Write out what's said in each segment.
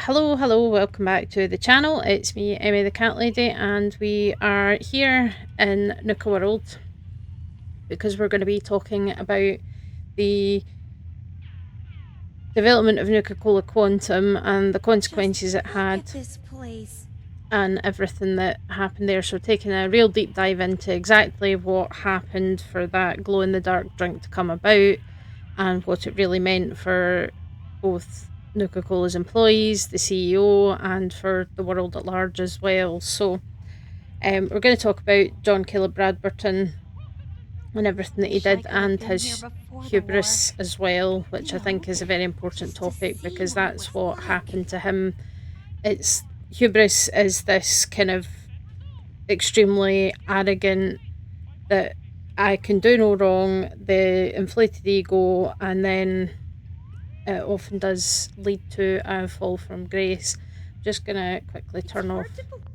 Hello, welcome back to the channel. It's me, Emmy the Cat Lady, and we are here in Nuka World because we're going to be talking about the development of Nuka Cola Quantum and the consequences it had This place. and everything that happened there. So, taking a real deep dive into exactly what happened for that glow in the dark drink to come about and what it really meant for both Nuka Cola's employees, the CEO, and for the world at large as well. So, we're going to talk about John-Caleb Bradberton and everything that he Wish I did could have and been here his before the war. hubris as well, which I think is a very important Just to topic see because what it that's was what like. happened to him. It's hubris is this kind of extremely arrogant that I can do no wrong, the inflated ego, and then it often does lead to a fall from grace. Just gonna quickly It's turn hard off to believe.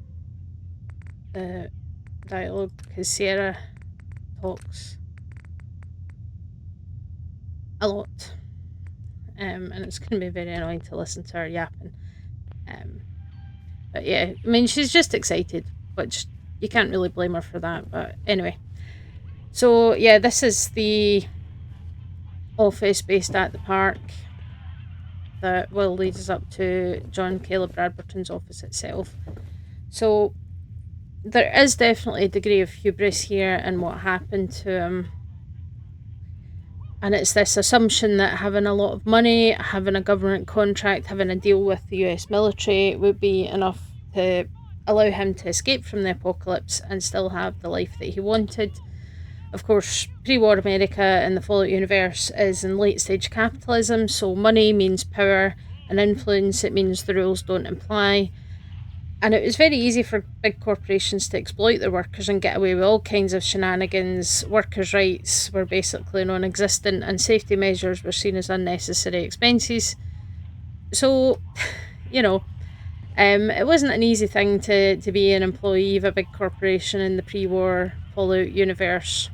the dialogue because Sarah talks a lot, and it's gonna be very annoying to listen to her yapping. Um, but yeah, I mean she's just excited, which you can't really blame her for that. But anyway, so yeah, this is the office based at the park that will lead us up to John-Caleb Bradberton's office itself. So there is definitely a degree of hubris here in what happened to him. And it's this assumption that having a lot of money, having a government contract, having a deal with the US military would be enough to allow him to escape from the apocalypse and still have the life that he wanted. Of course, pre war America and the Fallout universe is in late stage capitalism, so money means power and influence, it means the rules don't apply. And it was very easy for big corporations to exploit their workers and get away with all kinds of shenanigans. Workers' rights were basically non existent, and safety measures were seen as unnecessary expenses. So, you know, it wasn't an easy thing to be an employee of a big corporation in the pre war Fallout universe,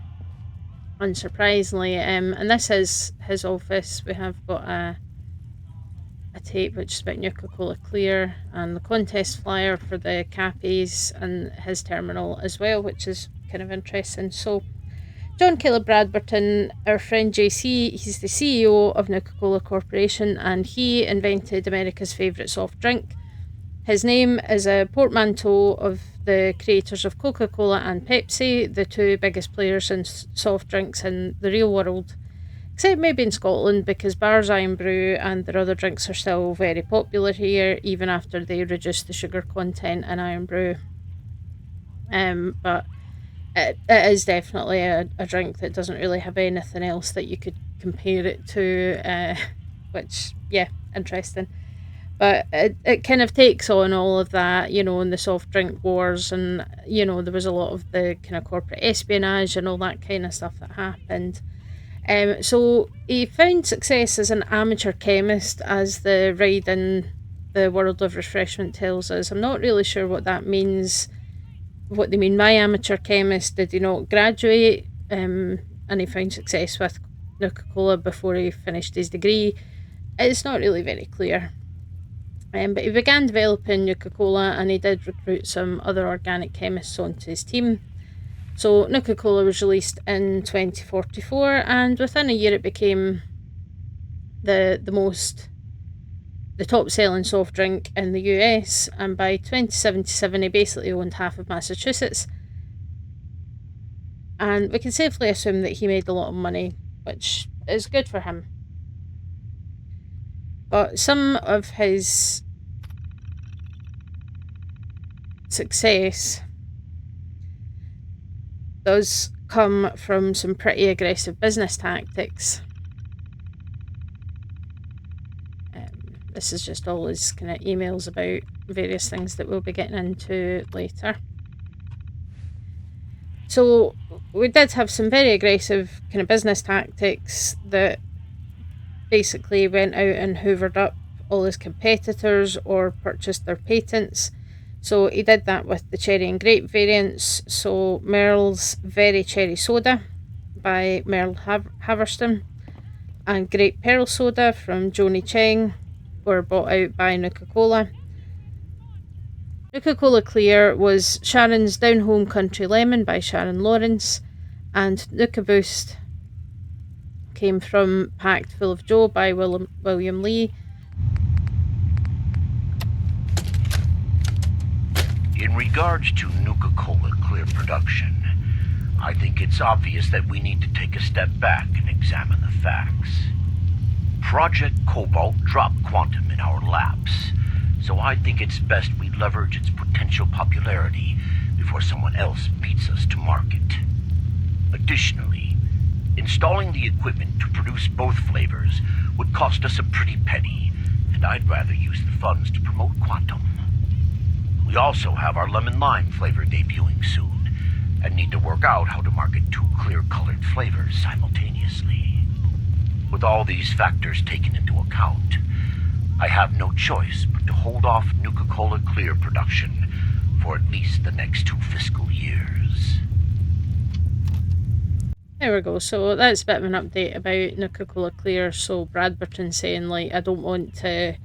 unsurprisingly. And this is his office. We have got a tape which is about Nuka Cola Clear and the contest flyer for the Cappies and his terminal as well, which is kind of interesting. So, John-Caleb Bradberton, our friend JC, he's the CEO of Nuka Cola Corporation and he invented America's favourite soft drink. His name is a portmanteau of the creators of Coca Cola and Pepsi, the two biggest players in soft drinks in the real world. Except maybe in Scotland, because Bar's Iron Brew and their other drinks are still very popular here, even after they reduced the sugar content in Iron Brew. But it is definitely a drink that doesn't really have anything else that you could compare it to, which, yeah, interesting. But it kind of takes on all of that, in the soft drink wars, and, there was a lot of the kind of corporate espionage and all that kind of stuff that happened. So he found success as an amateur chemist, as the ride in the world of refreshment tells us. I'm not really sure what that means, what they mean by amateur chemist. Did he not graduate? And he found success with Nuka Cola before he finished his degree. It's not really very clear. But he began developing Nuka Cola and he did recruit some other organic chemists onto his team. So Nuka Cola was released in 2044, and within a year it became the top selling soft drink in the US. And by 2077, he basically owned half of Massachusetts. And we can safely assume that he made a lot of money, which is good for him. But some of his success does come from some pretty aggressive business tactics. This is just all his kind of emails about various things that we'll be getting into later. So we did have some very aggressive kind of business tactics that basically went out and hoovered up all his competitors or purchased their patents. So he did that with the cherry and grape variants. So Merle's Very Cherry Soda by Merle Haverston and Grape Pearl Soda from Joni Cheng. were bought out by Nuka-Cola. Nuka-Cola Clear was Sharon's Down Home Country Lemon by Sharon Lawrence, and Nuka Boost came from Packed Full of Joe by William Lee. In regards to Nuka-Cola Clear production, I think it's obvious that we need to take a step back and examine the facts. Project Cobalt dropped Quantum in our laps, so I think it's best we leverage its potential popularity before someone else beats us to market. Additionally, installing the equipment to produce both flavors would cost us a pretty penny, and I'd rather use the funds to promote Quantum. We also have our lemon lime flavor debuting soon, and need to work out how to market two clear-colored flavors simultaneously. With all these factors taken into account, I have no choice but to hold off Nuka-Cola Clear production for at least the next 2 fiscal years. There we go. So that's a bit of an update about Nuka-Cola Clear. So Bradberton saying, like, I don't want to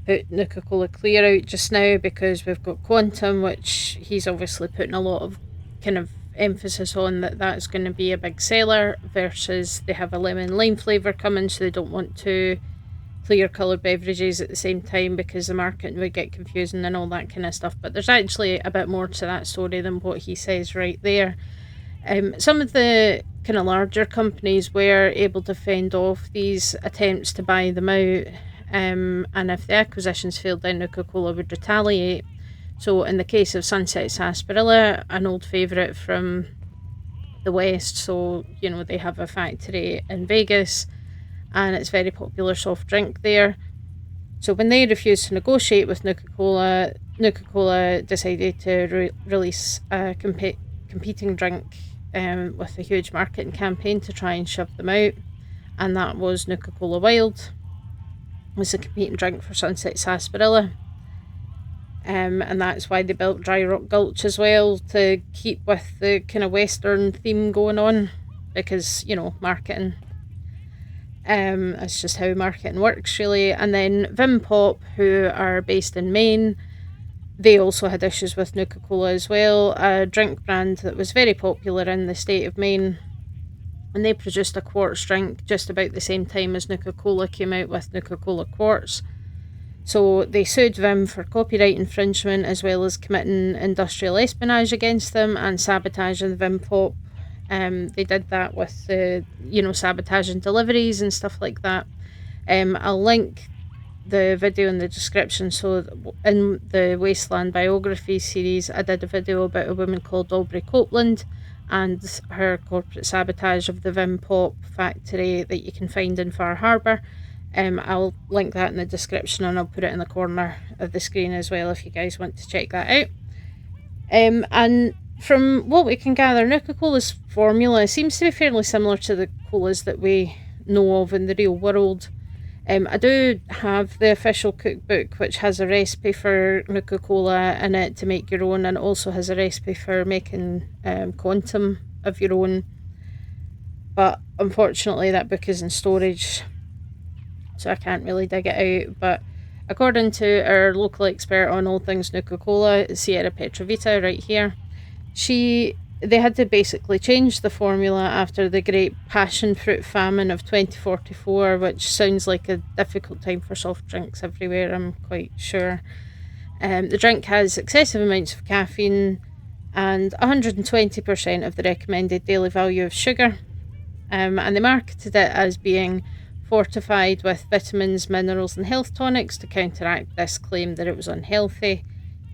put Nuka-Cola Clear out just now because we've got Quantum, which he's obviously putting a lot of kind of emphasis on that's going to be a big seller, versus they have a lemon lime flavour coming, so they don't want to clear coloured beverages at the same time because the marketing would get confusing and all that kind of stuff. But there's actually a bit more to that story than what he says right there. Some of the kind of larger companies were able to fend off these attempts to buy them out, and if the acquisitions failed, then Nuka-Cola would retaliate. So in the case of Sunset Sarsaparilla, an old favourite from the West, so, you know, they have a factory in Vegas, and it's a very popular soft drink there. So when they refused to negotiate with Nuka-Cola, Nuka-Cola decided to release a competing drink with a huge marketing campaign to try and shove them out, and that was Nuka-Cola Wild. It was a competing drink for Sunset Sarsaparilla. And that's why they built Dry Rock Gulch as well, to keep with the kind of Western theme going on, because, you know, marketing. That's just how marketing works, really. And then Vim Pop, who are based in Maine, they also had issues with Nuka-Cola as well, a drink brand that was very popular in the state of Maine. And they produced a quartz drink just about the same time as Nuka-Cola came out with Nuka-Cola Quartz. So they sued Vim for copyright infringement, as well as committing industrial espionage against them and sabotaging Vim Pop. They did that with sabotaging deliveries and stuff like that. I'll link the video in the description. So in the Wasteland biography series, I did a video about a woman called Aubrey Copeland and her corporate sabotage of the Vim Pop factory that you can find in Far Harbour. I'll link that in the description, and I'll put it in the corner of the screen as well if you guys want to check that out. And from what we can gather, Nuka-Cola's formula seems to be fairly similar to the colas that we know of in the real world. I do have the official cookbook, which has a recipe for Nuka-Cola in it to make your own, and also has a recipe for making Quantum of your own. But unfortunately, that book is in storage, so I can't really dig it out. But according to our local expert on all things Nuka-Cola, Sierra Petrovita, right here, they had to basically change the formula after the great passion fruit famine of 2044, which sounds like a difficult time for soft drinks everywhere, I'm quite sure. The drink has excessive amounts of caffeine and 120% of the recommended daily value of sugar, and they marketed it as being fortified with vitamins, minerals and health tonics to counteract this claim that it was unhealthy.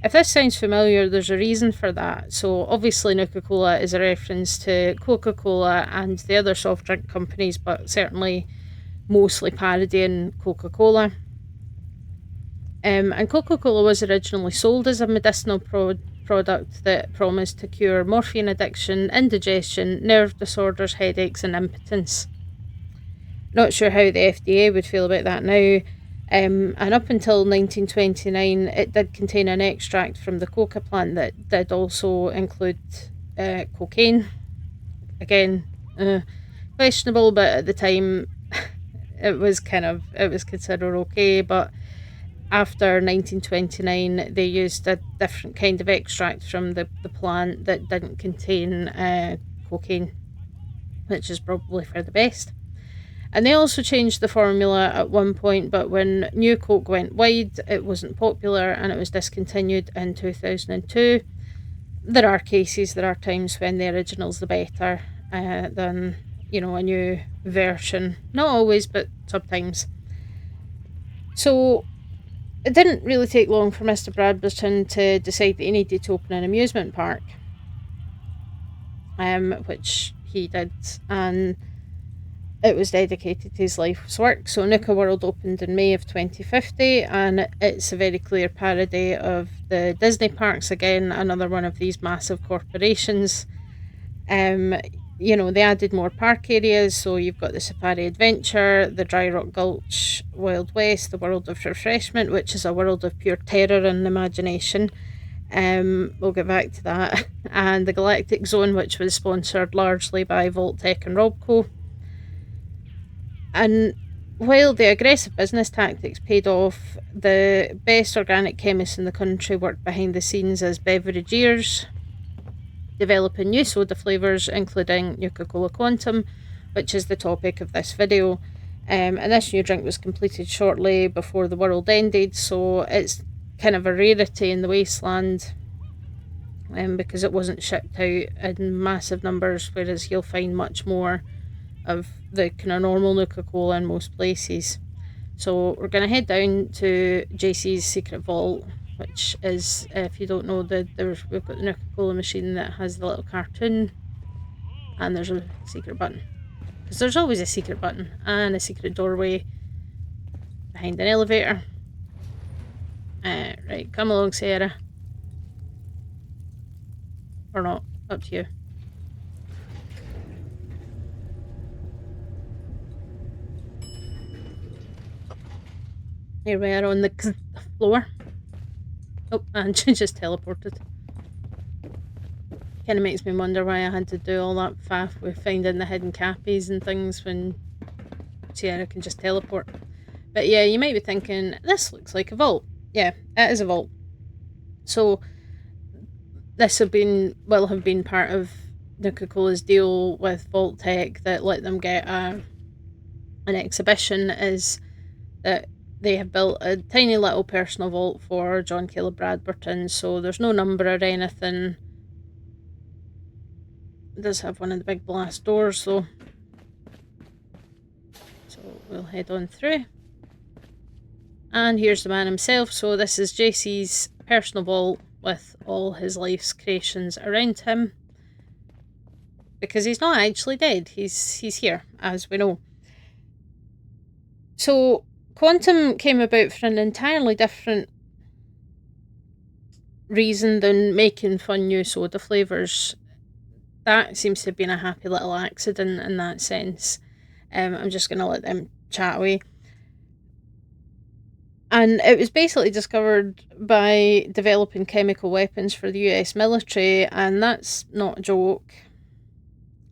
If this sounds familiar, there's a reason for that. So obviously Nuka-Cola is a reference to Coca-Cola and the other soft drink companies, but certainly mostly parodying Coca-Cola. And Coca-Cola was originally sold as a medicinal product that promised to cure morphine addiction, indigestion, nerve disorders, headaches and impotence. Not sure how the FDA would feel about that now. And up until 1929, it did contain an extract from the coca plant that did also include cocaine. Again, questionable, but at the time, it was considered okay, but after 1929 they used a different kind of extract from the plant that didn't contain cocaine, which is probably for the best. And they also changed the formula at one point, but when New Coke went wide, it wasn't popular and it was discontinued in 2002. There are times when the original's the better than, a new version. Not always, but sometimes. So it didn't really take long for Mr. Bradberton to decide that he needed to open an amusement park, which he did, and it was dedicated to his life's work. So Nuka World opened in May of 2050, and it's a very clear parody of the Disney parks, again, another one of these massive corporations. They added more park areas, so you've got the Safari Adventure, the Dry Rock Gulch Wild West, the World of Refreshment, which is a world of pure terror and imagination. We'll get back to that. And the Galactic Zone, which was sponsored largely by Vault-Tec and Robco. And while the aggressive business tactics paid off, the best organic chemists in the country worked behind the scenes as beverageers, developing new soda flavours, including Nuka-Cola Quantum, which is the topic of this video. And this new drink was completed shortly before the world ended, so it's kind of a rarity in the wasteland, because it wasn't shipped out in massive numbers, whereas you'll find much more of the kind of normal Nuka-Cola in most places. So we're going to head down to JC's secret vault, which is, if you don't know, we've got the Nuka-Cola machine that has the little cartoon, and there's a secret button. Because there's always a secret button, and a secret doorway behind an elevator. Right, come along, Sarah. Or not, up to you. Here we are on the floor. Oh, and she just teleported. Kind of makes me wonder why I had to do all that faff with finding the hidden cappies and things when Sierra can just teleport. But yeah, you might be thinking, this looks like a vault. Yeah, it is a vault. So this will have been part of Nuka-Cola's deal with Vault-Tec that let them get an exhibition, is that they have built a tiny little personal vault for John-Caleb Bradberton, so there's no number or anything. It does have one of the big blast doors though. So we'll head on through. And here's the man himself. So this is JC's personal vault with all his life's creations around him. Because he's not actually dead. He's here, as we know. So Quantum came about for an entirely different reason than making fun new soda flavours. That seems to have been a happy little accident in that sense. I'm just going to let them chat away. And it was basically discovered by developing chemical weapons for the US military, and that's not a joke.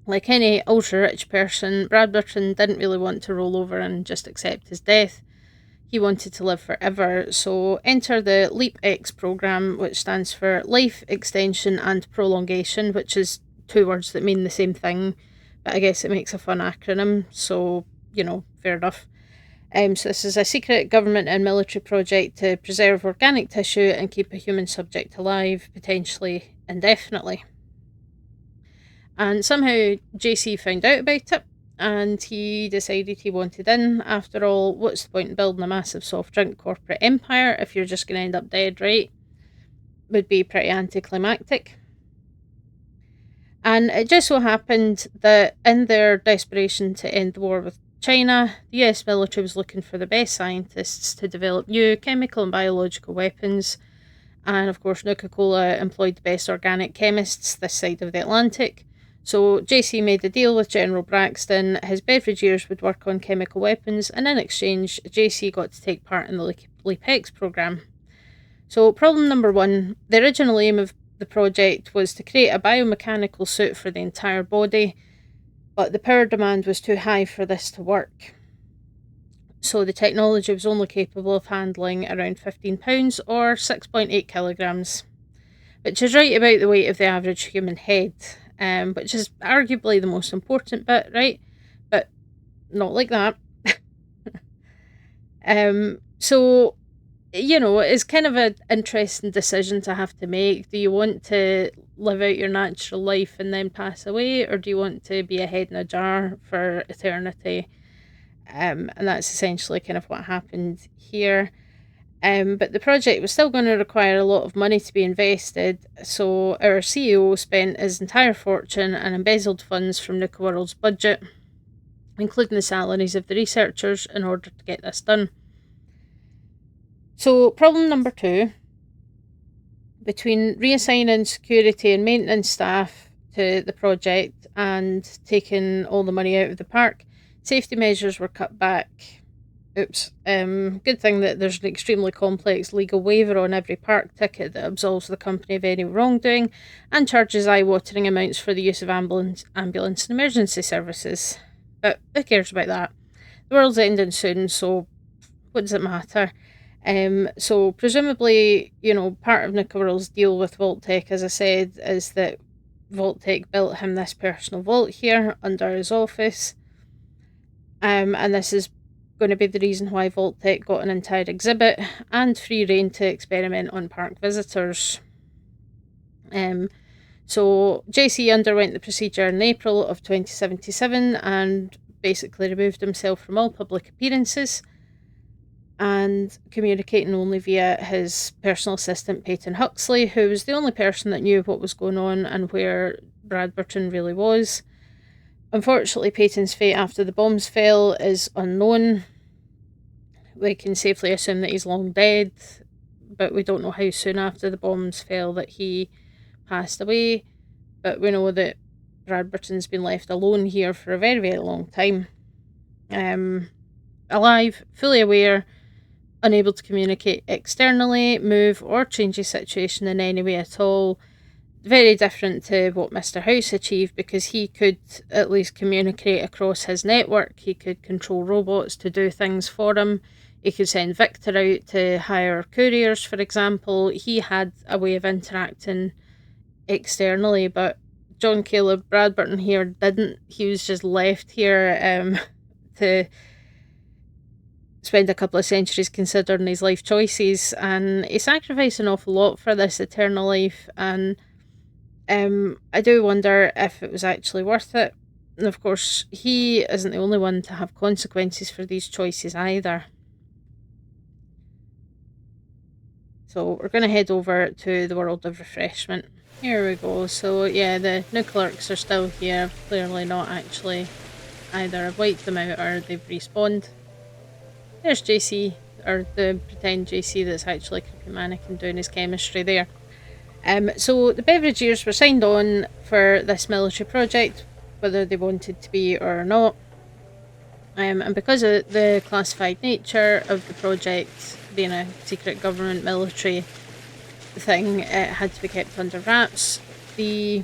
Like any ultra-rich person, Bradberton didn't really want to roll over and just accept his death. He wanted to live forever, so enter the LEAP-X program, which stands for Life Extension and Prolongation, which is two words that mean the same thing, but I guess it makes a fun acronym, so, fair enough. So this is a secret government and military project to preserve organic tissue and keep a human subject alive, potentially indefinitely. And somehow JC found out about it, and he decided he wanted in. After all, what's the point in building a massive soft drink corporate empire if you're just going to end up dead, right? Would be pretty anticlimactic. And it just so happened that in their desperation to end the war with China, the US military was looking for the best scientists to develop new chemical and biological weapons. And of course, Nuka-Cola employed the best organic chemists this side of the Atlantic. So JC made a deal with General Braxton. His beverageers would work on chemical weapons, and in exchange, JC got to take part in the LEAP-X program. So problem number one, the original aim of the project was to create a biomechanical suit for the entire body, but the power demand was too high for this to work. So the technology was only capable of handling around 15 pounds or 6.8 kilograms, which is right about the weight of the average human head, which is arguably the most important bit, right? But not like that. So, it's kind of an interesting decision to have to make. Do you want to live out your natural life and then pass away, or do you want to be a head in a jar for eternity? And that's essentially kind of what happened here. But the project was still going to require a lot of money to be invested, so our CEO spent his entire fortune and embezzled funds from Nuka World's budget, including the salaries of the researchers, in order to get this done. So, problem number 2, between reassigning security and maintenance staff to the project and taking all the money out of the park, safety measures were cut back. Oops. Good thing that there's an extremely complex legal waiver on every park ticket that absolves the company of any wrongdoing and charges eye-watering amounts for the use of ambulance and emergency services. But who cares about that? The world's ending soon, so what does it matter? So presumably, part of Nuka World's deal with Vault-Tec, as I said, is that Vault-Tec built him this personal vault here under his office. And this is going to be the reason why Vault-Tec got an entire exhibit and free reign to experiment on park visitors. So JC underwent the procedure in April of 2077 and basically removed himself from all public appearances and communicating only via his personal assistant Peyton Huxley, who was the only person that knew what was going on and where Bradberton really was. Unfortunately, Peyton's fate after the bombs fell is unknown. We can safely assume that he's long dead, but we don't know how soon after the bombs fell that he passed away. But we know that Bradberton's been left alone here for a very, very long time. Alive, fully aware, unable to communicate externally, move, or change his situation in any way at all. Very different to what Mr. House achieved, because he could at least communicate across his network. He could control robots to do things for him. He could send Victor out to hire couriers, for example. He had a way of interacting externally, but John-Caleb Bradberton here didn't. He was just left here to spend a couple of centuries considering his life choices, and he sacrificed an awful lot for this eternal life, and I do wonder if it was actually worth it. And of course, he isn't the only one to have consequences for these choices either. So we're going to head over to the world of refreshment. Here we go. So yeah, the nuclearks are still here. Clearly not actually either have wiped them out or they've respawned. There's JC, or the pretend JC that's actually a creepy mannequin doing his chemistry there. So the Beverageers were signed on for this military project, whether they wanted to be or not. And because of the classified nature of the project, being a secret government military thing, it had to be kept under wraps. The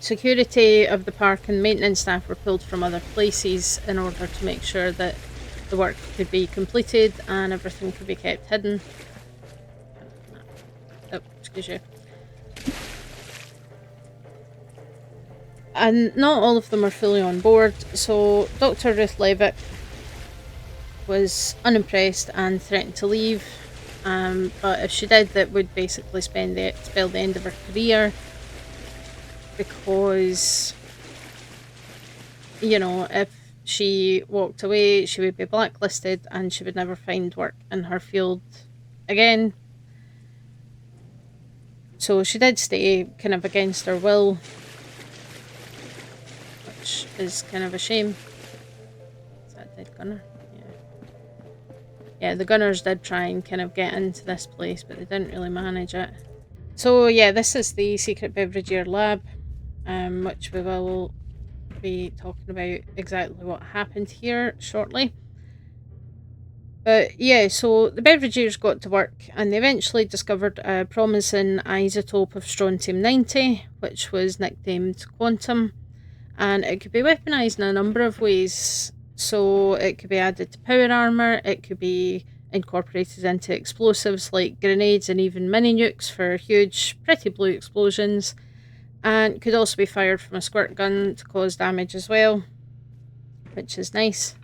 security of the park and maintenance staff were pulled from other places in order to make sure that the work could be completed and everything could be kept hidden. Oh, excuse you. And not all of them are fully on board, so Dr. Ruth Levitt was unimpressed and threatened to leave, but if she did, that would basically spell the end of her career, because, if she walked away, she would be blacklisted and she would never find work in her field again. So she did stay kind of against her will, which is kind of a shame. Is that a dead gunner? Yeah, the gunners did try and kind of get into this place, but they didn't really manage it. So yeah, this is the Secret Beverageer lab, which we will be talking about exactly what happened here shortly. But yeah, so the Beverageers got to work and they eventually discovered a promising isotope of strontium-90, which was nicknamed Quantum, and it could be weaponized in a number of ways. So it could be added to power armor, it could be incorporated into explosives like grenades and even mini nukes for huge, pretty blue explosions, and could also be fired from a squirt gun to cause damage as well, which is nice.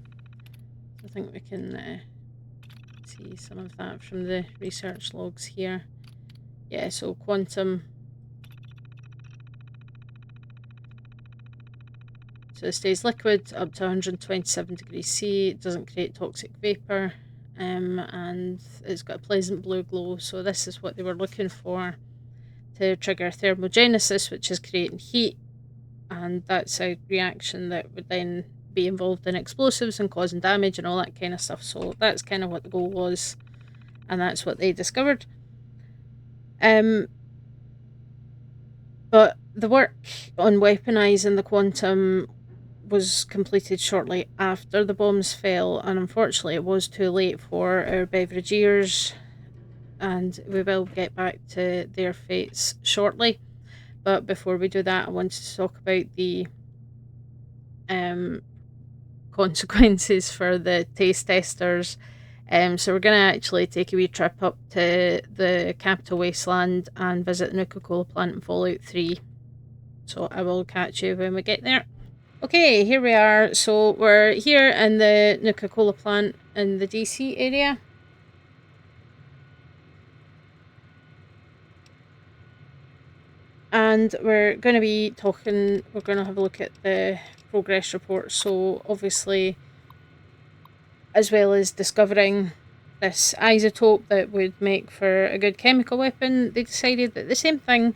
I think we can see some of that from the research logs here. Yeah, so quantum. So it stays liquid up to 127 degrees C, it doesn't create toxic vapour, and it's got a pleasant blue glow. So this is what they were looking for to trigger thermogenesis, which is creating heat, and that's a reaction that would then be involved in explosives and causing damage and all that kind of stuff. So that's kind of what the goal was, and that's what they discovered. But the work on weaponising the quantum was completed shortly after the bombs fell, and unfortunately it was too late for our beverageers, and we will get back to their fates shortly. But before we do that, I wanted to talk about the consequences for the taste testers. So we're going to actually take a wee trip up to the capital wasteland and visit the Nuka-Cola plant in Fallout 3. So I will catch you when we get there. Okay, here we are. So we're here in the Nuka-Cola plant in the DC area. And we're going to be talking, we're going to have a look at the progress report. So obviously, as well as discovering this isotope that would make for a good chemical weapon, they decided that the same thing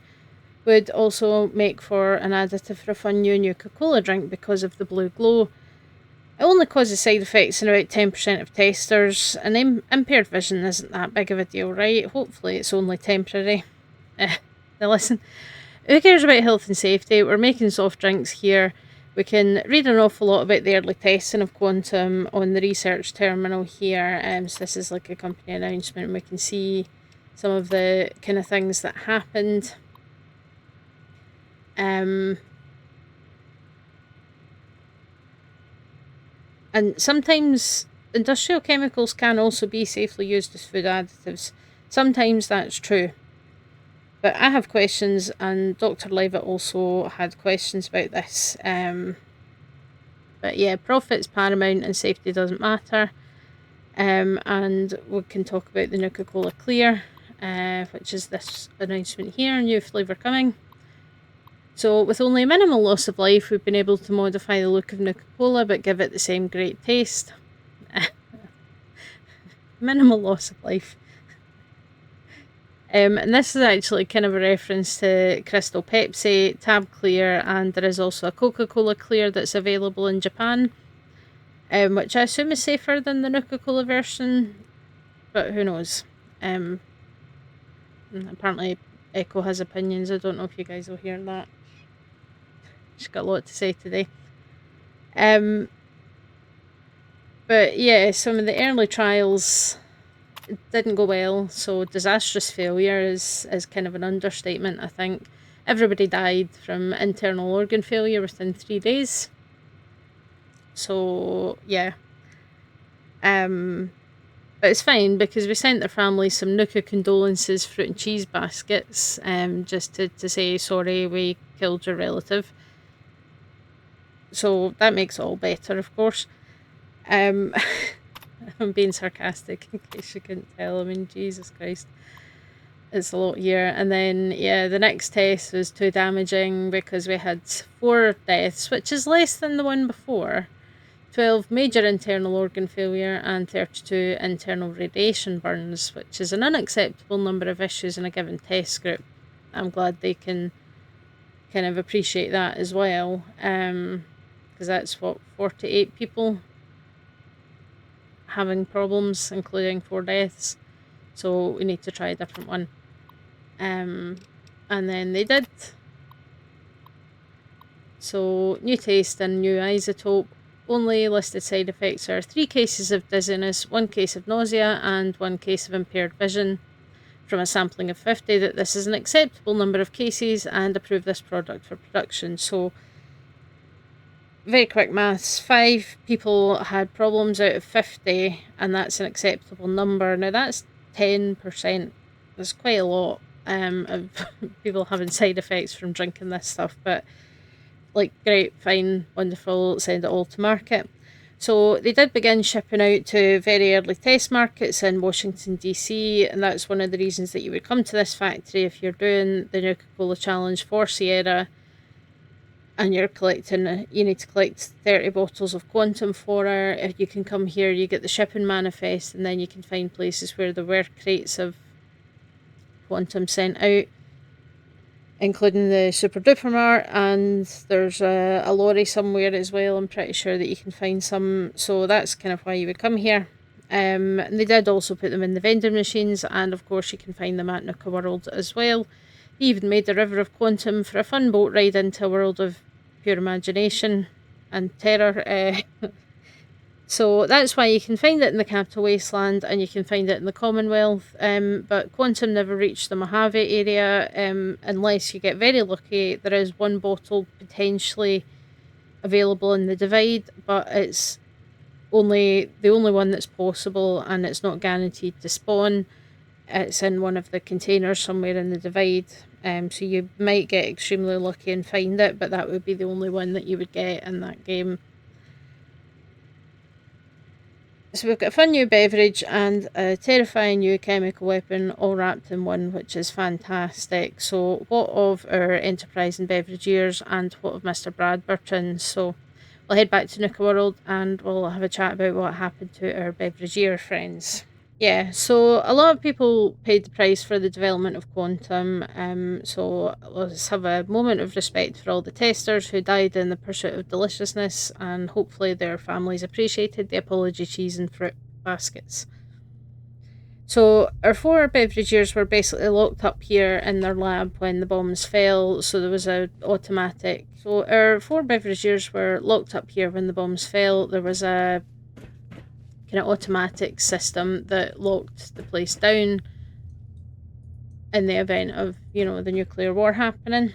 would also make for an additive for a fun new Nuka-Cola drink because of the blue glow. It only causes side effects in about 10% of testers, and impaired vision isn't that big of a deal, right? Hopefully it's only temporary. Now listen, who cares about health and safety? We're making soft drinks here. We can read an awful lot about the early testing of quantum on the research terminal here. So this is like a company announcement, and we can see some of the kind of things that happened. And sometimes industrial chemicals can also be safely used as food additives. Sometimes that's true. But I have questions, and Dr. Levitt also had questions about this. But yeah, profit's paramount and safety doesn't matter. And we can talk about the Nuka-Cola Clear, which is this announcement here, new flavour coming. So with only minimal loss of life, we've been able to modify the look of Nuka-Cola but give it the same great taste. Minimal loss of life. And this is actually kind of a reference to Crystal Pepsi, Tab Clear, and there is also a Coca-Cola Clear that's available in Japan, which I assume is safer than the Nuka-Cola version, but who knows. Apparently Echo has opinions. I don't know if you guys will hear that. She's got a lot to say today. But yeah, some of the early trials didn't go well, so disastrous failure is kind of an understatement, I think. Everybody died from internal organ failure within 3 days. So yeah. But it's fine because we sent their family some Nuka condolences fruit and cheese baskets, just to say sorry we killed your relative. So that makes it all better, of course. I'm being sarcastic in case you couldn't tell. I mean, Jesus Christ. It's a lot here. And then, yeah, the next test was too damaging because we had 4 deaths, which is less than the one before. 12 major internal organ failure and 32 internal radiation burns, which is an unacceptable number of issues in a given test group. I'm glad they can kind of appreciate that as well, because that's 48 people having problems, including 4 deaths. So we need to try a different one. And then they did. So new taste and new isotope. Only listed side effects are 3 cases of dizziness, 1 case of nausea, and 1 case of impaired vision. From a sampling of 50, that this is an acceptable number of cases and approve this product for production. So very quick maths. 5 people had problems out of 50, and that's an acceptable number. Now that's 10%. That's quite a lot of people having side effects from drinking this stuff. But like, great, fine, wonderful, send it all to market. So they did begin shipping out to very early test markets in Washington, D.C., and that's one of the reasons that you would come to this factory if you're doing the Nuka-Cola Challenge for Sierra and you need to collect 30 bottles of Quantum for her. If you can come here, you get the shipping manifest, and then you can find places where there were crates of Quantum sent out, including the Super Duper Mart, and there's a lorry somewhere as well. I'm pretty sure that you can find some, so that's kind of why you would come here. And they did also put them in the vending machines, and of course you can find them at Nuka World as well. He even made the River of Quantum for a fun boat ride into a world of pure imagination and terror. So that's why you can find it in the Capital Wasteland and you can find it in the Commonwealth. But Quantum never reached the Mojave area unless you get very lucky. There is one bottle potentially available in the Divide, but it's the only one that's possible, and it's not guaranteed to spawn. It's in one of the containers somewhere in the Divide. So you might get extremely lucky and find it, but that would be the only one that you would get in that game. So we've got a fun new beverage and a terrifying new chemical weapon all wrapped in one, which is fantastic. So what of our enterprising beverageers and what of Mr. Bradberton? So we'll head back to Nuka World and we'll have a chat about what happened to our beverageer friends. Yeah, so a lot of people paid the price for the development of Quantum. So let's have a moment of respect for all the testers who died in the pursuit of deliciousness, and hopefully their families appreciated the apology cheese and fruit baskets. So our 4 beverageers were basically locked up here in their lab when the bombs fell. So there was a automatic. So our 4 beverageers were locked up here when the bombs fell. There was a kind of automatic system that locked the place down in the event of, the nuclear war happening.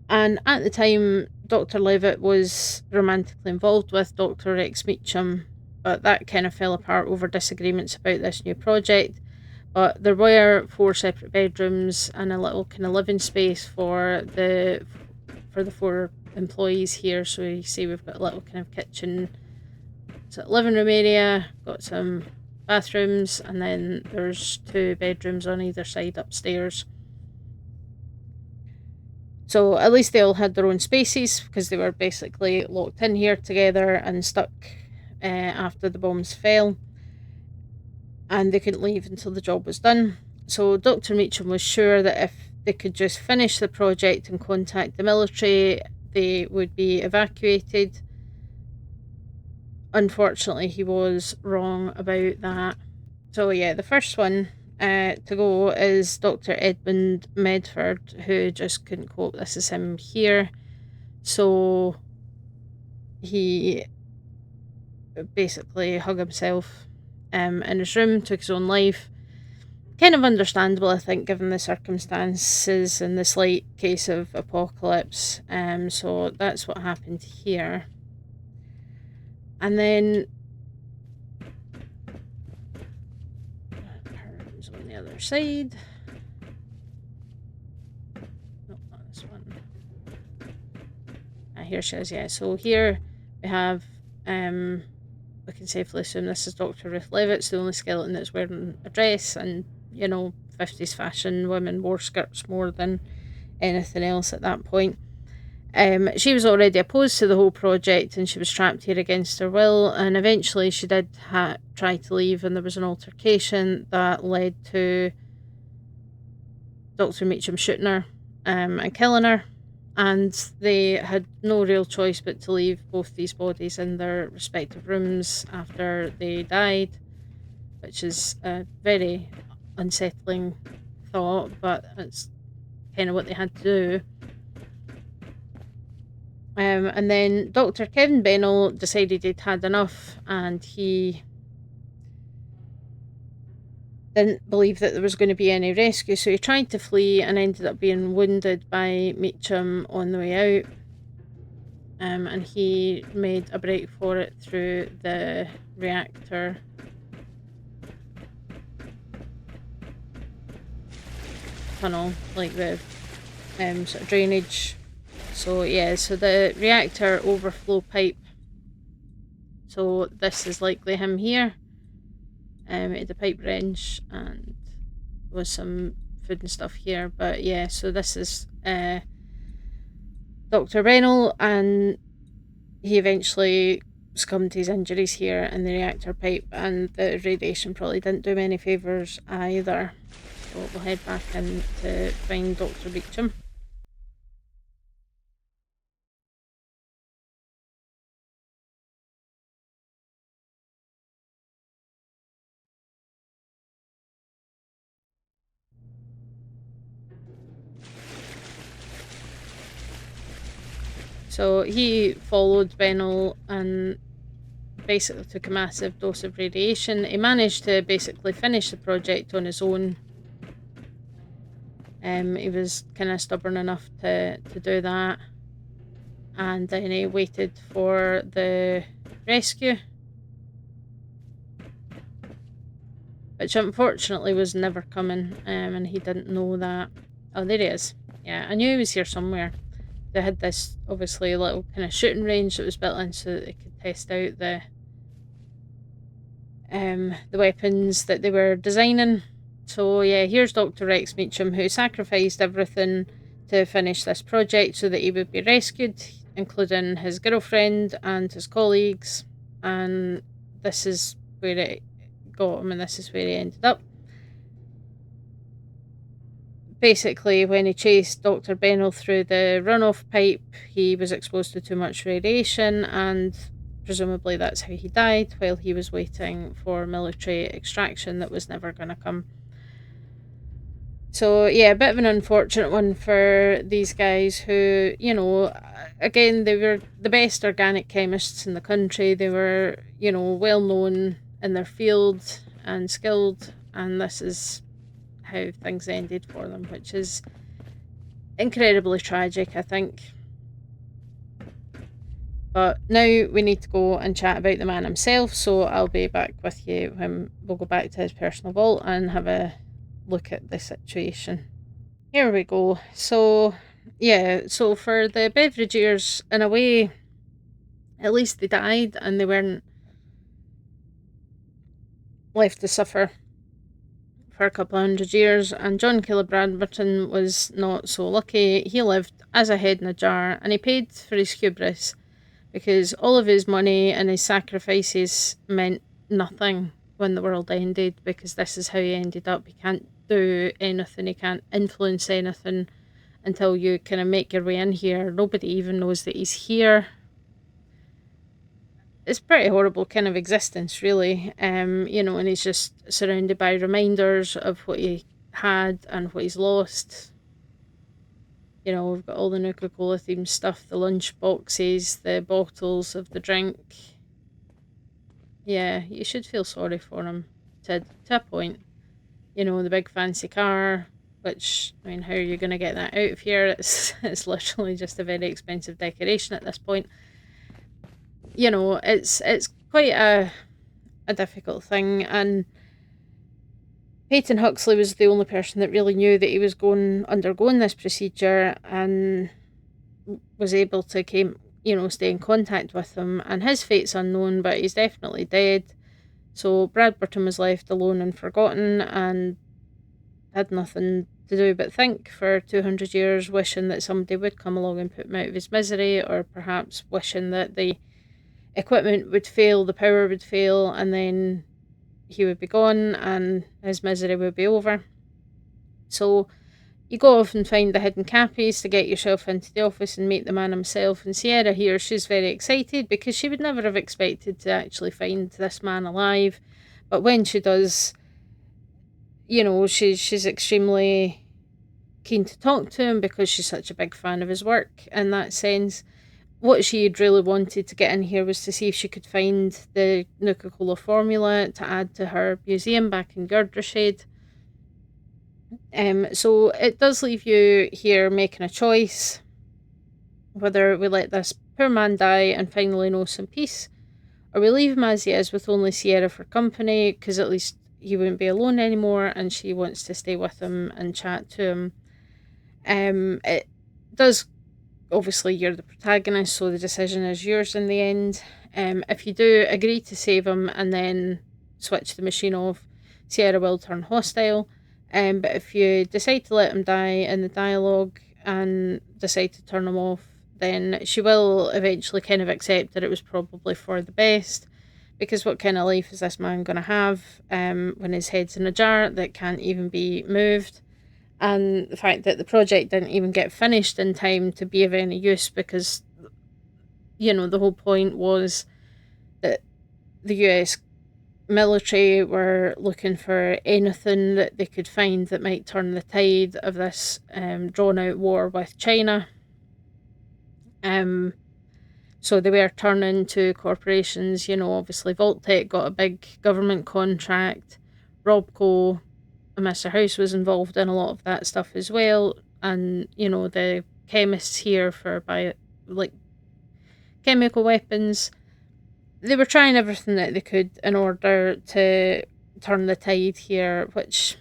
And at the time, Dr. Levitt was romantically involved with Dr. Rex Meacham, but that kind of fell apart over disagreements about this new project. But there were 4 separate bedrooms and a little kind of living space for the 4 employees here. So you see we've got a little kind of kitchen, so living room area, got some bathrooms, and then there's 2 bedrooms on either side upstairs. So at least they all had their own spaces because they were basically locked in here together and stuck after the bombs fell, and they couldn't leave until the job was done. So Dr. Meacham was sure that if they could just finish the project and contact the military, they would be evacuated. Unfortunately, he was wrong about that. So yeah, the first one to go is Dr. Edmund Medford, who just couldn't cope. This is him here. So he basically hung himself in his room, took his own life. Kind of understandable, I think, given the circumstances and the slight case of apocalypse. So that's what happened here. And then Herm's on the other side. No, not this one. Here she is, yeah. So here we have, we can safely assume this is Dr. Ruth Levitt. It's the only skeleton that's wearing a dress, and 50s fashion, women wore skirts more than anything else at that point. She was already opposed to the whole project, and she was trapped here against her will, and eventually she did try to leave, and there was an altercation that led to Dr. Meacham shooting her and killing her, and they had no real choice but to leave both these bodies in their respective rooms after they died, which is a very unsettling thought, but it's kind of what they had to do. And then Dr. Kevin Bennell decided he'd had enough, and he didn't believe that there was going to be any rescue, so he tried to flee and ended up being wounded by Meacham on the way out. And he made a break for it through the reactor tunnel, like the sort of drainage. So yeah, so the reactor overflow pipe. So this is likely him here. It had a pipe wrench and was some food and stuff here. But yeah, so this is Dr. Rennell, and he eventually succumbed to his injuries here in the reactor pipe, and the radiation probably didn't do him any favours either. So we'll head back in to find Dr. Beecham. So he followed Bennell and basically took a massive dose of radiation. He managed to basically finish the project on his own. He was kind of stubborn enough to do that. And then he waited for the rescue, which unfortunately was never coming, and he didn't know that. Oh, there he is. Yeah, I knew he was here somewhere. They had this, obviously, little kind of shooting range that was built in so that they could test out the weapons that they were designing. So yeah, here's Dr. Rex Meacham, who sacrificed everything to finish this project so that he would be rescued, including his girlfriend and his colleagues. And this is where it got him, and this is where he ended up. Basically, when he chased Dr. Bennell through the runoff pipe, he was exposed to too much radiation, and presumably that's how he died while he was waiting for military extraction that was never going to come. So yeah, a bit of an unfortunate one for these guys who, again, they were the best organic chemists in the country. They were, well known in their field and skilled, and this is how things ended for them, which is incredibly tragic, I think. But now we need to go and chat about the man himself, so I'll be back with you when we'll go back to his personal vault and have a look at the situation. Here we go. So yeah, so for the Beveridgers, in a way, at least they died and they weren't left to suffer for a couple of 100 years. And John-Caleb Bradberton was not so lucky. He lived as a head in a jar, and he paid for his hubris because all of his money and his sacrifices meant nothing when the world ended, because this is how he ended up. He can't do anything, he can't influence anything until you kind of make your way in here. Nobody even knows that he's here. It's pretty horrible kind of existence, really. And he's just surrounded by reminders of what he had and what he's lost. We've got all the Nuka-Cola themed stuff, the lunch boxes, the bottles of the drink. Yeah, you should feel sorry for him to a point. The big fancy car, which, how are you going to get that out of here? It's literally just a very expensive decoration at this point. It's quite a difficult thing, and Peyton Huxley was the only person that really knew that he was undergoing this procedure and was able to stay in contact with him. And his fate's unknown, but he's definitely dead. So Bradberton was left alone and forgotten, and had nothing to do but think for 200 years, wishing that somebody would come along and put him out of his misery, or perhaps wishing that the equipment would fail, the power would fail, and then he would be gone and his misery would be over. So you go off and find the hidden cappies to get yourself into the office and meet the man himself. And Sierra here, she's very excited because she would never have expected to actually find this man alive. But when she does, she's extremely keen to talk to him because she's such a big fan of his work in that sense. what she had really wanted to get in here was to see if she could find the Nuka-Cola formula to add to her museum back in Girdershade. So it does leave you here making a choice, whether we let this poor man die and finally know some peace, or we leave him as he is with only Sierra for company, because at least he wouldn't be alone anymore, and she wants to stay with him and chat to him. It does, obviously, you're the protagonist, so the decision is yours in the end. If you do agree to save him and then switch the machine off, Sierra will turn hostile. But if you decide to let him die in the dialogue and decide to turn him off, then she will eventually kind of accept that it was probably for the best. Because what kind of life is this man going to have when his head's in a jar that can't even be moved? And the fact that the project didn't even get finished in time to be of any use, because, the whole point was that the US military were looking for anything that they could find that might turn the tide of this drawn out war with China. So they were turning to corporations, obviously Vault-Tec got a big government contract, Robco, Mr. House was involved in a lot of that stuff as well, and, the chemists here for chemical weapons, they were trying everything that they could in order to turn the tide here, which,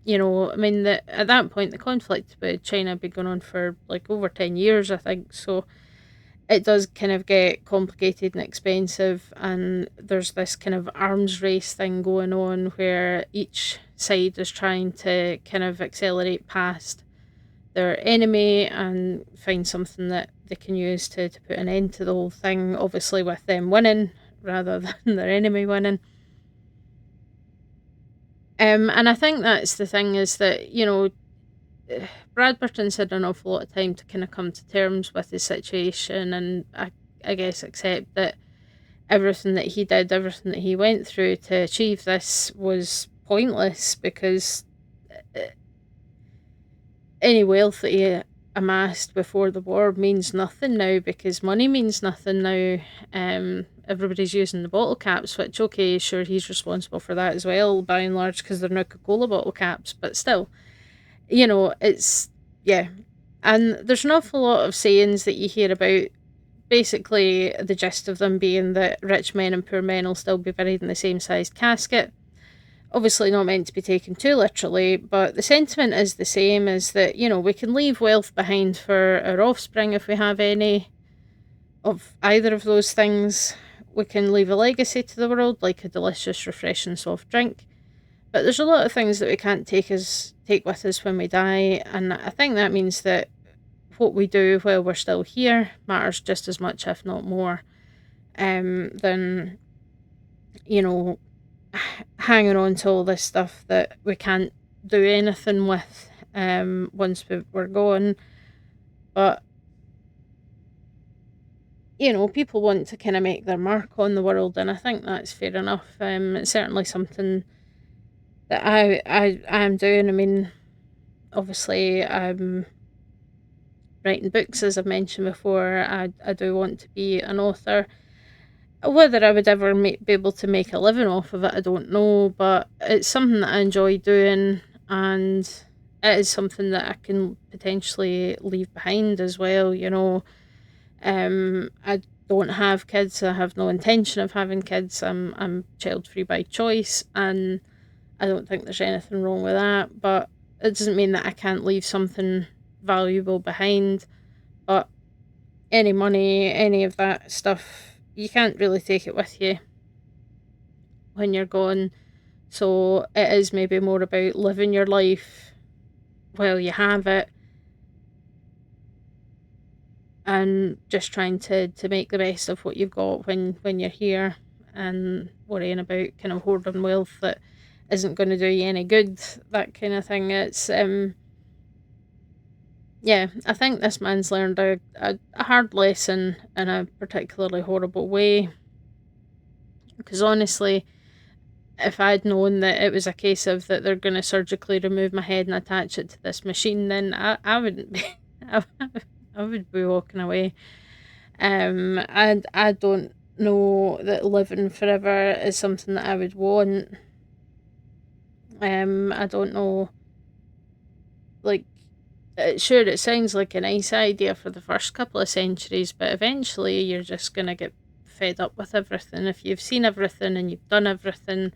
at that point, the conflict with China had been going on for over 10 years, I think, so it does kind of get complicated and expensive, and there's this kind of arms race thing going on where each side is trying to kind of accelerate past their enemy and find something that they can use to put an end to the whole thing, obviously with them winning rather than their enemy winning. And I think that's the thing, is that, Bradberton's had an awful lot of time to kind of come to terms with his situation, and I guess accept that everything that he did, everything that he went through to achieve this was pointless, because any wealth that he amassed before the war means nothing now, because money means nothing now. Everybody's using the bottle caps, which, okay, sure, he's responsible for that as well, by and large, because they're Nuka-Cola bottle caps, but still, it's, yeah. And there's an awful lot of sayings that you hear about, basically the gist of them being that rich men and poor men will still be buried in the same sized casket. Obviously not meant to be taken too literally, but the sentiment is the same, is that, we can leave wealth behind for our offspring if we have any of either of those things. We can leave a legacy to the world, like a delicious, refreshing soft drink. But there's a lot of things that we can't take with us when we die, and I think that means that what we do while we're still here matters just as much, if not more, than, hanging on to all this stuff that we can't do anything with once we're gone. But, people want to kind of make their mark on the world, and I think that's fair enough. It's certainly something that I am doing. I mean, obviously, I'm writing books, as I've mentioned before. I do want to be an author. Whether I would ever be able to make a living off of it, I don't know, but it's something that I enjoy doing, and it is something that I can potentially leave behind as well. I don't have kids. I have no intention of having kids. I'm child free by choice, and I don't think there's anything wrong with that. But it doesn't mean that I can't leave something valuable behind. But any money, any of that stuff, you can't really take it with you when you're gone. So it is maybe more about living your life while you have it, and just trying to make the best of what you've got when you're here, and worrying about kind of hoarding wealth that isn't going to do you any good, that kind of thing. It's yeah, I think this man's learned a hard lesson in a particularly horrible way, because honestly, if I'd known that it was a case of that they're going to surgically remove my head and attach it to this machine, then I wouldn't be I would be walking away. And I don't know that living forever is something that I would want. I don't know, like, sure, it sounds like a nice idea for the first couple of centuries, but eventually you're just gonna get fed up with everything. If you've seen everything and you've done everything,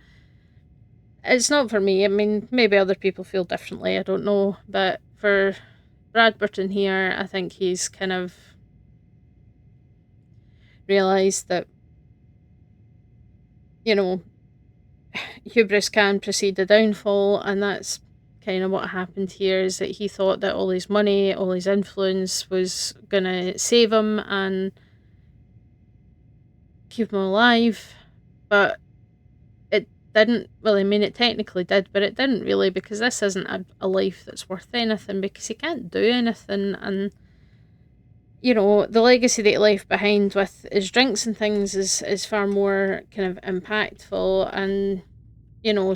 it's not for me. I mean, maybe other people feel differently, I don't know. But for Bradberton here, I think he's kind of realised that, you know, hubris can precede the downfall, and that's kind of what happened here, is that he thought that all his money, all his influence was going to save him and keep him alive, but it didn't. Well, I mean, it technically did, but it didn't really, because this isn't a life that's worth anything, because he can't do anything. And the legacy that he left behind with his drinks and things is far more kind of impactful. And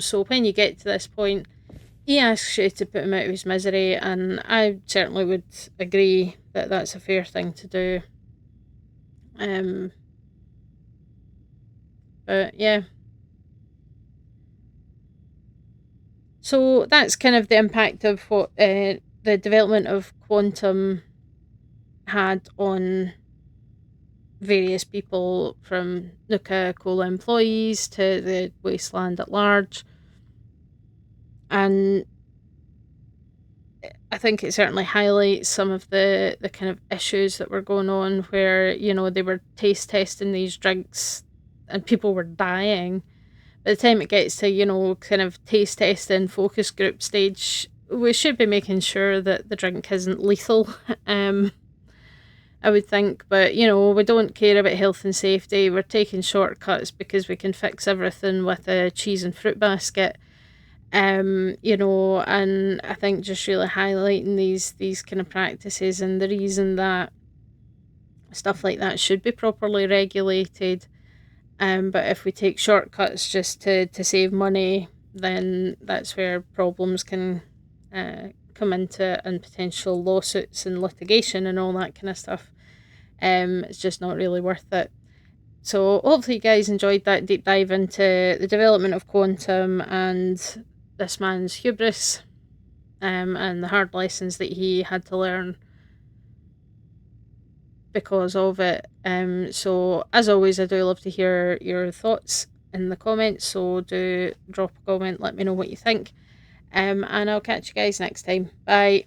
so when you get to this point, he asks you to put him out of his misery, and I certainly would agree that that's a fair thing to do. But yeah. So that's kind of the impact of what the development of quantum had on various people, from Nuka-Cola employees to the wasteland at large. And I think it certainly highlights some of the kind of issues that were going on, where, they were taste testing these drinks and people were dying. By the time it gets to, kind of taste testing focus group stage, we should be making sure that the drink isn't lethal. I would think, but we don't care about health and safety. We're taking shortcuts because we can fix everything with a cheese and fruit basket. And I think just really highlighting these kind of practices, and the reason that stuff like that should be properly regulated. But if we take shortcuts just to save money, then that's where problems can come into, and potential lawsuits and litigation and all that kind of stuff. It's just not really worth it. So hopefully you guys enjoyed that deep dive into the development of quantum and this man's hubris, and the hard lessons that he had to learn because of it. So as always, I do love to hear your thoughts in the comments, so do drop a comment, let me know what you think. And I'll catch you guys next time. Bye.